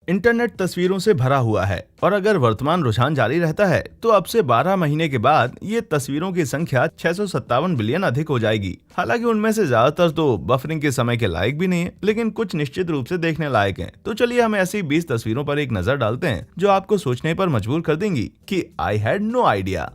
Internet तस्वीरों से भरा हुआ है और अगर वर्तमान रुझान जारी रहता है तो अब से 12 महीने के बाद ये तस्वीरों की संख्या 657 बिलियन अधिक हो जाएगी। हालांकि उनमें से ज्यादातर तो बफरिंग के समय के लायक भी नहीं है, लेकिन कुछ निश्चित रूप से देखने लायक हैं। तो चलिए हम ऐसी 20 तस्वीरों पर एक नजर डालते हैं जो आपको सोचने पर मजबूर कर देंगी कि I had no idea.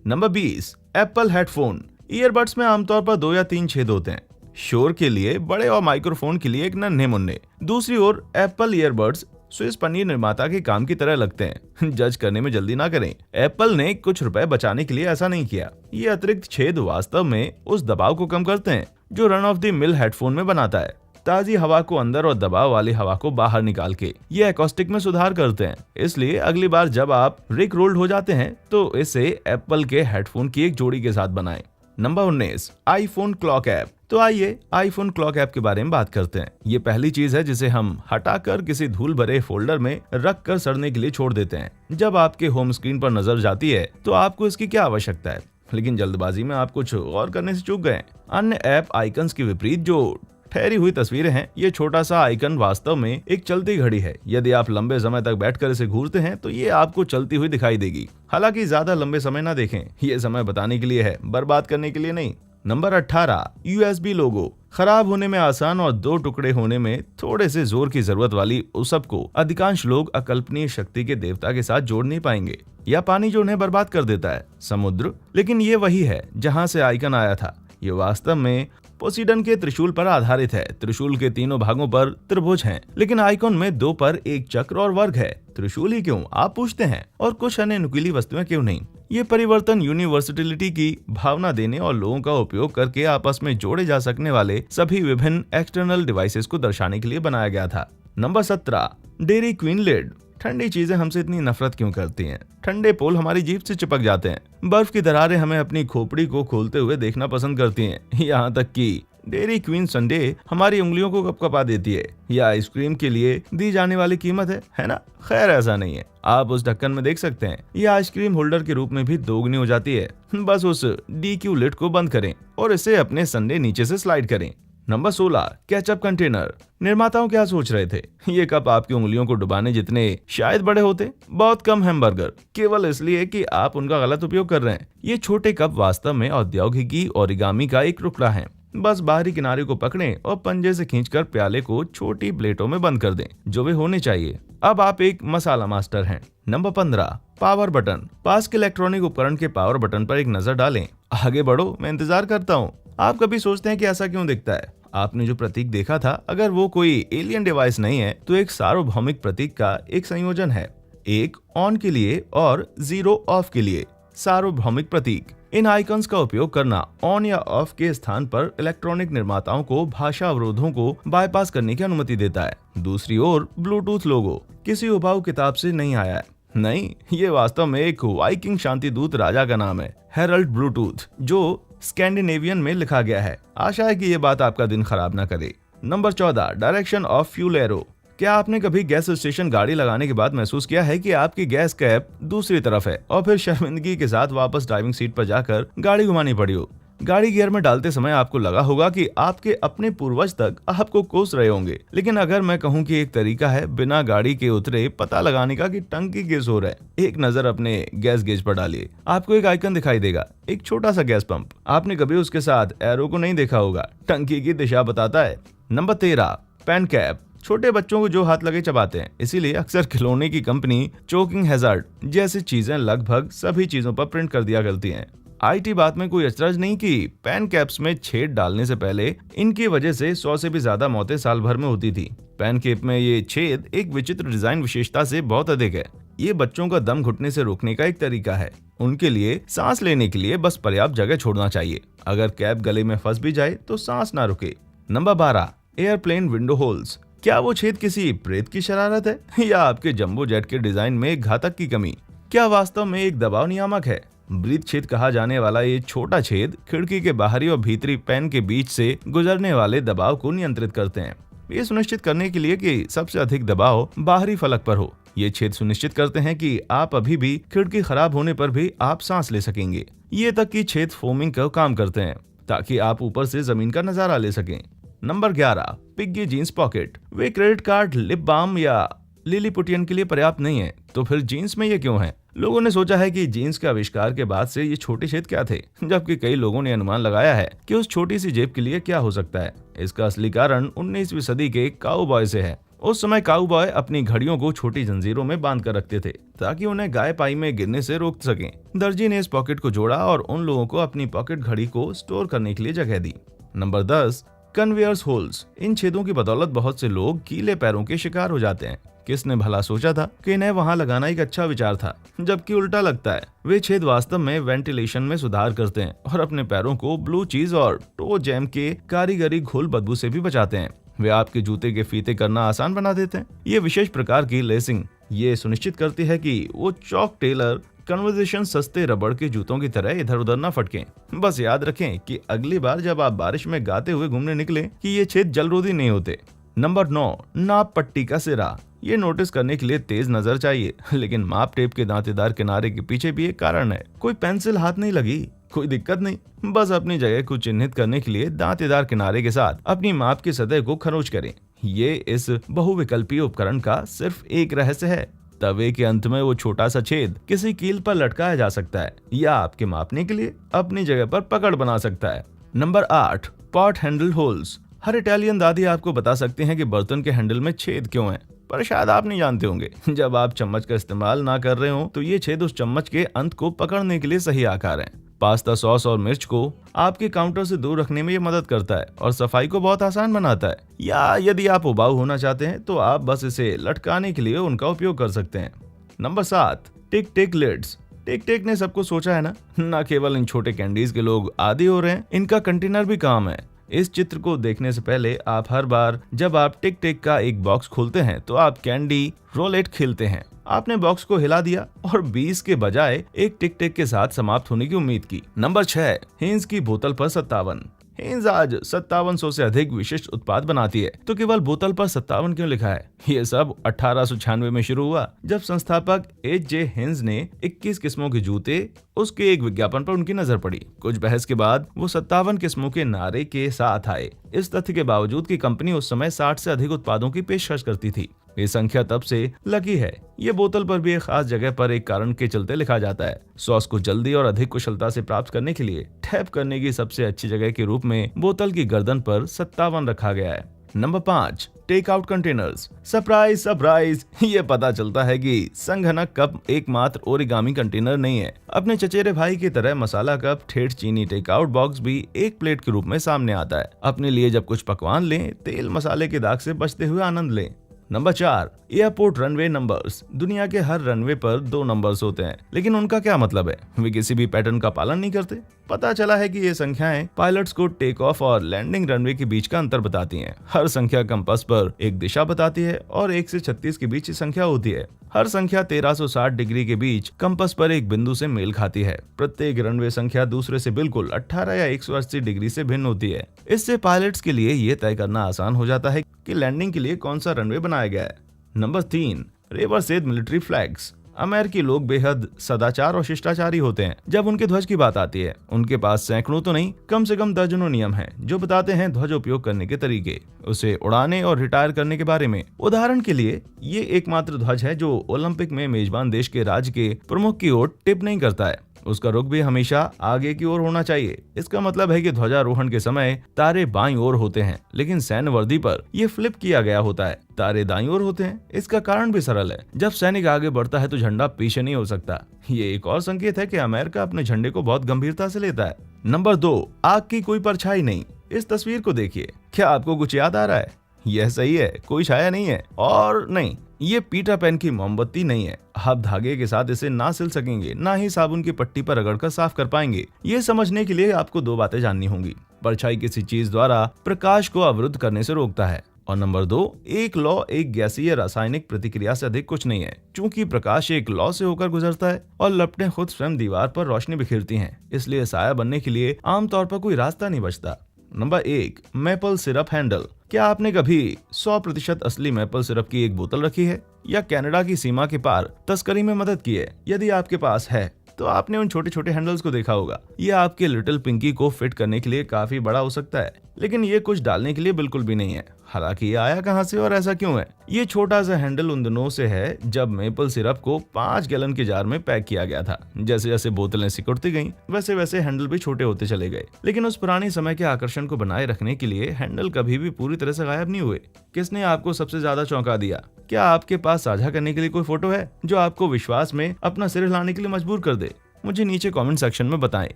Number 20, Apple headphone. Earbuds में आमतौर पर 2 या 3 छेद होते हैं, शोर के लिए बड़े और माइक्रोफोन के लिए एक नन्हे मुन्ने। दूसरी ओर एप्पल ईयरबड्स स्विस पनीर निर्माता के काम की तरह लगते हैं। जज करने में जल्दी ना करें, एप्पल ने कुछ रुपए बचाने के लिए ऐसा नहीं किया। ये अतिरिक्त छेद वास्तव में उस दबाव को कम करते हैं जो run of the mill headphone में बनाता है। ताजी हवा को अंदर और दबाव वाली हवा को बाहर निकाल के ये एकॉस्टिक में सुधार करते हैं। इसलिए अगली बार जब आप रिक रोल्ड हो जाते हैं तो इसे एप्पल के हेडफोन की एक जोड़ी के साथ बनाएं। Number 19, iPhone clock app. तो आइए आईफोन क्लॉक ऐप के बारे में बात करते हैं। ये पहली चीज है जिसे हम हटाकर किसी धूल भरे फोल्डर में रख कर सड़ने के लिए छोड़ देते हैं। जब आपके होम स्क्रीन पर नजर जाती है तो आपको इसकी क्या आवश्यकता है, लेकिन जल्दबाजी में आप कुछ और करने से चूक गए। अन्य ऐप आइकन्स के विपरीत जो ठहरी हुई तस्वीरें हैं, ये छोटा सा आइकन वास्तव में एक चलती घड़ी है। यदि आप लंबे समय तक बैठकर इसे घूरते हैं तो ये आपको चलती हुई दिखाई देगी। हालांकि ज्यादा लंबे समय ना देखें, ये समय बताने के लिए है, बर्बाद करने के लिए नहीं। नंबर 18, यूएसबी लोगो। खराब होने में आसान और 2 टुकड़े होने में थोड़े से जोर की जरूरत वाली उस सब को अधिकांश लोग अकल्पनीय शक्ति के देवता के साथ जोड़ नहीं पाएंगे, या पानी जो उन्हें बर्बाद कर देता है, समुद्र। लेकिन ये वही है जहाँ से आइकन आया था। ये वास्तव में पोसीडन के त्रिशूल पर आधारित है। त्रिशूल के तीनों भागों पर त्रिभुज हैं, लेकिन आइकॉन में 2 पर एक चक्र और वर्ग है। त्रिशूल ही क्यों, आप पूछते हैं, और कुछ अन्य नुकीली वस्तुएं क्यों नहीं? ये परिवर्तन यूनिवर्सिटी की भावना देने और लोगों का उपयोग करके आपस में जोड़े जा सकने वाले सभी विभिन्न एक्सटर्नल डिवाइसेस को दर्शाने के लिए बनाया गया था। Number 17, Dairy Queen lid. ठंडी चीजें हमसे इतनी नफरत क्यों करती हैं? ठंडे पोल हमारी जीभ से चिपक जाते हैं। बर्फ की दरारें हमें अपनी खोपड़ी को खोलते हुए देखना पसंद करती हैं। यहाँ तक कि डेयरी क्वीन संडे हमारी उंगलियों को कपकपा देती है। यह आइसक्रीम के लिए दी जाने वाली कीमत है ना? खैर, ऐसा नहीं है। आप उस ढक्कन में देख सकते हैं, यह आइसक्रीम होल्डर के रूप में भी दोगुनी हो जाती है। बस उस DQ लिड को बंद करें और इसे अपने संडे नीचे से स्लाइड करें। Number 16, ketchup container. निर्माताओं क्या सोच रहे थे? ये कप आपकी उंगलियों को डुबाने जितने शायद बड़े होते। बहुत कम हैमबर्गर, केवल इसलिए कि आप उनका गलत उपयोग कर रहे हैं। ये छोटे कप वास्तव में औद्योगिकी ओरिगामी का एक टुकड़ा है। बस बाहरी किनारे को पकड़ें और पंजे से खींचकर प्याले को छोटी प्लेटों में बंद कर दें, जो वे होने चाहिए। अब आप एक मसाला मास्टर हैं। Number 15, power button. पास के इलेक्ट्रॉनिक उपकरण के पावर बटन पर एक नजर डालें। आगे बढ़ो, मैं इंतजार करता हूँ। आप कभी सोचते हैं कि ऐसा क्यों दिखता है? आपने जो प्रतीक देखा था, अगर वो कोई एलियन डिवाइस नहीं है तो एक सार्वभौमिक प्रतीक का एक संयोजन है। एक ऑन के लिए और 0 ऑफ के लिए सार्वभौमिक प्रतीक। इन आइकन्स का उपयोग करना ऑन या ऑफ के स्थान पर इलेक्ट्रॉनिक निर्माताओं को भाषा अवरोधों को बाईपास करने की अनुमति देता है। दूसरी ओर ब्लूटूथ लोगो किसी उबाऊ किताब से नहीं आया है। नहीं, ये वास्तव में एक वाइकिंग शांति दूत राजा का नाम है, हेरल्ड ब्लूटूथ, जो स्कैंडिनेवियन में लिखा गया है। आशा है कि ये बात आपका दिन खराब ना करे। Number 14, direction of fuel arrow. क्या आपने कभी गैस स्टेशन गाड़ी लगाने के बाद महसूस किया है कि आपकी गैस कैप दूसरी तरफ है और फिर शर्मिंदगी के साथ वापस ड्राइविंग सीट पर जाकर गाड़ी घुमानी पड़ी हो? गाड़ी गियर में डालते समय आपको लगा होगा कि आपके अपने पूर्वज तक आपको कोस रहे होंगे। लेकिन अगर मैं कहूं कि एक तरीका है बिना गाड़ी के उतरे पता लगाने का कि टंकी किस हो रहा है, एक नजर अपने गैस गेज पर डालिए। आपको एक आइकन दिखाई देगा, एक छोटा सा गैस पंप। आपने कभी उसके साथ एरो को नहीं देखा होगा, टंकी की दिशा बताता है। Number 13, pen cap. छोटे बच्चों को जो हाथ लगे चबाते हैं, इसीलिए अक्सर खिलौने की कंपनी चोकिंग हैजार्ड जैसी चीजें लगभग सभी चीजों पर प्रिंट कर दिया करती हैं। IT बात में कोई अचरज नहीं कि पेन कैप्स में छेद डालने से पहले इनकी वजह से 100 से भी ज्यादा मौतें साल भर में होती थी। पेन कैप में ये छेद एक विचित्र डिजाइन विशेषता से बहुत अधिक है। ये बच्चों का दम घुटने से रोकने का एक तरीका है। उनके लिए सांस लेने के लिए बस पर्याप्त जगह छोड़ना चाहिए। अगर कैप गले में फंस भी जाए तो सांस ना रुके। Number 12, airplane window holes. क्या वो छेद किसी प्रेत की शरारत है या आपके जंबो जेट के डिजाइन में एक घातक की कमी? क्या वास्तव में एक दबाव नियामक है? ब्रीथ छेद कहा जाने वाला ये छोटा छेद खिड़की के बाहरी और भीतरी पैन के बीच से गुजरने वाले दबाव को नियंत्रित करते हैं। ये सुनिश्चित करने के लिए कि सबसे अधिक दबाव बाहरी फलक पर हो। ये छेद सुनिश्चित करते हैं कि आप अभी भी खिड़की खराब होने पर भी आप सांस ले सकेंगे। ये तक कि छेद फोमिंग का काम करते हैं ताकि आप ऊपर से जमीन का नजारा ले सकें। Number 11, piggy jeans pocket. वे क्रेडिट कार्ड, लिप बाम या लिलीपुटियन के लिए पर्याप्त नहीं है, तो फिर जीन्स में ये क्यों है? लोगों ने सोचा है कि जीन्स के आविष्कार के बाद से ये छोटे छेद क्या थे, जबकि कई लोगों ने अनुमान लगाया है कि उस छोटी सी जेब के लिए क्या हो सकता है। इसका असली कारण 19वीं सदी के काउबॉय से है। उस समय काउबॉय अपनी घड़ियों को छोटी जंजीरों में बांध कर रखते थे ताकि उन्हें गाय पाई में गिरने से रोक सकें। दर्जी ने इस पॉकेट को जोड़ा और उन लोगों को अपनी पॉकेट घड़ी को स्टोर करने के लिए जगह दी। Number 10, Converse holes. इन छेदों की बदौलत बहुत से लोग गीले पैरों के शिकार हो जाते हैं। किसने भला सोचा था कि इन्हें वहां लगाना एक अच्छा विचार था, जबकि उल्टा लगता है। वे छेद वास्तव में वेंटिलेशन में सुधार करते हैं और अपने पैरों को ब्लू चीज और टो जैम के कारीगरी घोल बदबू से भी बचाते हैं। वे आपके जूते के फीते करना आसान बना देते हैं। ये विशेष प्रकार की लेसिंग ये सुनिश्चित करती है कि वो चॉक टेलर कन्वर्सेशन सस्ते रबड़ के जूतों की तरह इधर उधर न फटकें। बस याद रखें कि अगली बार जब आप बारिश में गाते हुए घूमने निकले कि ये छेद जलरोधी नहीं होते। नंबर 9, नाप पट्टी का सिरा। ये नोटिस करने के लिए तेज नजर चाहिए, लेकिन माप टेप के दांतेदार किनारे के पीछे भी एक कारण है। कोई पेंसिल हाथ नहीं लगी, कोई दिक्कत नहीं, बस अपनी जगह को चिन्हित करने के लिए दांतेदार किनारे के साथ अपनी माप की सतह को खरोच करें। ये इस बहुविकल्पीय उपकरण का सिर्फ एक रहस्य है। तवे के अंत में वो छोटा सा छेद किसी कील पर लटकाया जा सकता है या आपके मापने के लिए अपनी जगह पर पकड़ बना सकता है। Number 8, pot handle holes. हर इटालियन दादी आपको बता सकते हैं कि बर्तन के हैंडल में छेद क्यों है, पर शायद आप नहीं जानते होंगे। जब आप चम्मच का इस्तेमाल ना कर रहे हो तो ये छेद उस चम्मच के अंत को पकड़ने के लिए सही आकार है। पास्ता सॉस और मिर्च को आपके काउंटर से दूर रखने में ये मदद करता है और सफाई को बहुत आसान बनाता है। या यदि आप उबाऊ होना चाहते हैं तो आप बस इसे लटकाने के लिए उनका उपयोग कर सकते हैं। नंबर 7, टिक टिक लिड्स। टिक टिक ने सबको सोचा है ना केवल इन छोटे कैंडीज के लोग आदी हो रहे हैं, इनका कंटेनर भी काम है। इस चित्र को देखने से पहले आप हर बार जब आप टिक टिक का एक बॉक्स खोलते हैं तो आप कैंडी रोलेट खेलते हैं। आपने बॉक्स को हिला दिया और 20 के बजाय एक टिक टिक के साथ समाप्त होने की उम्मीद की। नंबर 6, हिंज की बोतल पर 57। हिंज आज 5700 से अधिक विशिष्ट उत्पाद बनाती है, तो केवल बोतल पर 57 क्यों लिखा है? ये सब 1896 में शुरू हुआ, जब संस्थापक H.J. हिंज ने 21 किस्मों के जूते उसके एक विज्ञापन पर उनकी नजर पड़ी। कुछ बहस के बाद वो 57 किस्मों के नारे के साथ आए। इस तथ्य के बावजूद कि कंपनी उस समय 60 से अधिक उत्पादों की पेशकश करती थी। ये संख्या तब से लकी है। ये बोतल पर भी एक खास जगह पर एक कारण के चलते लिखा जाता है। सॉस को जल्दी और अधिक कुशलता से प्राप्त करने के लिए टैप करने की सबसे अच्छी जगह के रूप में बोतल की गर्दन पर 57 रखा गया है। Number 5, take out containers. Surprise surprise, ये पता चलता है कि संघनक कप एकमात्र ओरिगामी कंटेनर नहीं है। अपने चचेरे भाई की तरह मसाला कप ठेठ चीनी टेक आउट बॉक्स भी एक प्लेट के रूप में सामने आता है। अपने लिए जब कुछ पकवान लें, तेल मसाले के दाग से बचते हुए आनंद लें। Number 4, airport runway numbers. दुनिया के हर रनवे पर 2 नंबर्स होते हैं, लेकिन उनका क्या मतलब है? वे किसी भी पैटर्न का पालन नहीं करते। पता चला है कि ये संख्याएं पायलट्स को टेक ऑफ और लैंडिंग रनवे के बीच का अंतर बताती हैं। हर संख्या कंपास पर एक दिशा बताती है और 1 से 36 के बीच संख्या होती है। हर संख्या 1360 डिग्री के बीच कंपास पर एक बिंदु से मेल खाती है। प्रत्येक रनवे संख्या दूसरे से बिल्कुल 18 या 180 डिग्री से भिन्न होती है। इससे पायलट्स के लिए ये तय करना आसान हो जाता है कि लैंडिंग के लिए कौन सा रनवे बनाया गया है। Number 3, reversed military flags. अमेरिकी लोग बेहद सदाचार और शिष्टाचारी होते हैं। जब उनके ध्वज की बात आती है, उनके पास सैकड़ों तो नहीं, कम से कम दर्जनों नियम हैं जो बताते हैं ध्वज उपयोग करने के तरीके, उसे उड़ाने और रिटायर करने के बारे में। उदाहरण के लिए, ये एकमात्र ध्वज है जो ओलंपिक में मेजबान देश के राज्य के प्रमुख की ओर टिप नहीं करता है। उसका रुख भी हमेशा आगे की ओर होना चाहिए। इसका मतलब है कि ध्वजारोहण के समय तारे बाईं ओर होते हैं, लेकिन सैन्य वर्दी पर यह फ्लिप किया गया होता है, तारे दाईं ओर होते हैं। इसका कारण भी सरल है, जब सैनिक आगे बढ़ता है तो झंडा पीछे नहीं हो सकता। ये एक और संकेत है कि अमेरिका अपने झंडे को बहुत गंभीरता से लेता है। नंबर 2, आग की कोई परछाई नहीं। इस तस्वीर को देखिए, क्या आपको कुछ याद आ रहा है? यह सही है, कोई छाया नहीं है। और नहीं, ये पीटर पेन की मोमबत्ती नहीं है। आप धागे के साथ इसे ना सिल सकेंगे, ना ही साबुन की पट्टी पर रगड़कर साफ कर पाएंगे। ये समझने के लिए आपको 2 बातें जाननी होंगी। परछाई किसी चीज द्वारा प्रकाश को अवरुद्ध करने से रोकता है, और नंबर 2, एक लौ एक गैसीय रासायनिक प्रतिक्रिया से अधिक कुछ नहीं है। चूंकि प्रकाश एक लौ से होकर गुजरता है और लपटें खुद स्वयं दीवार पर रोशनी बिखेरती हैं, इसलिए साया बनने के लिए आमतौर पर कोई रास्ता नहीं बचता। Number 1, maple syrup handle. क्या आपने कभी 100% असली मैपल सिरप की एक बोतल रखी है या कनाडा की सीमा के पार तस्करी में मदद की है? यदि आपके पास है तो आपने उन छोटे छोटे हैंडल्स को देखा होगा। ये आपके लिटिल पिंकी को फिट करने के लिए काफी बड़ा हो सकता है, लेकिन ये कुछ डालने के लिए बिल्कुल भी नहीं है। हालांकि ये आया कहाँ से और ऐसा क्यों है? ये छोटा सा हैंडल उन दिनों से है जब मेपल सिरप को 5 गैलन के जार में पैक किया गया था। जैसे जैसे बोतलें सिकुड़ती गईं, वैसे वैसे हैंडल भी छोटे होते चले गए। लेकिन उस पुराने समय के आकर्षण को बनाए रखने के लिए हैंडल कभी भी पूरी तरह से गायब नहीं हुए। किसने आपको सबसे ज्यादा चौंका दिया? क्या आपके पास साझा करने के लिए कोई फोटो है जो आपको विश्वास में अपना सिर हिलाने के लिए मजबूर कर दे? मुझे नीचे कमेंट सेक्शन में बताएं।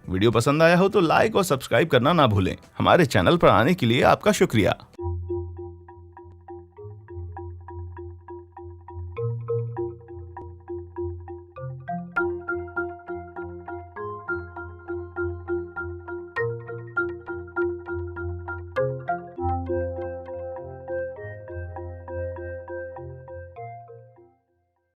वीडियो पसंद आया हो तो लाइक और सब्सक्राइब करना ना भूलें। हमारे चैनल पर आने के लिए आपका शुक्रिया।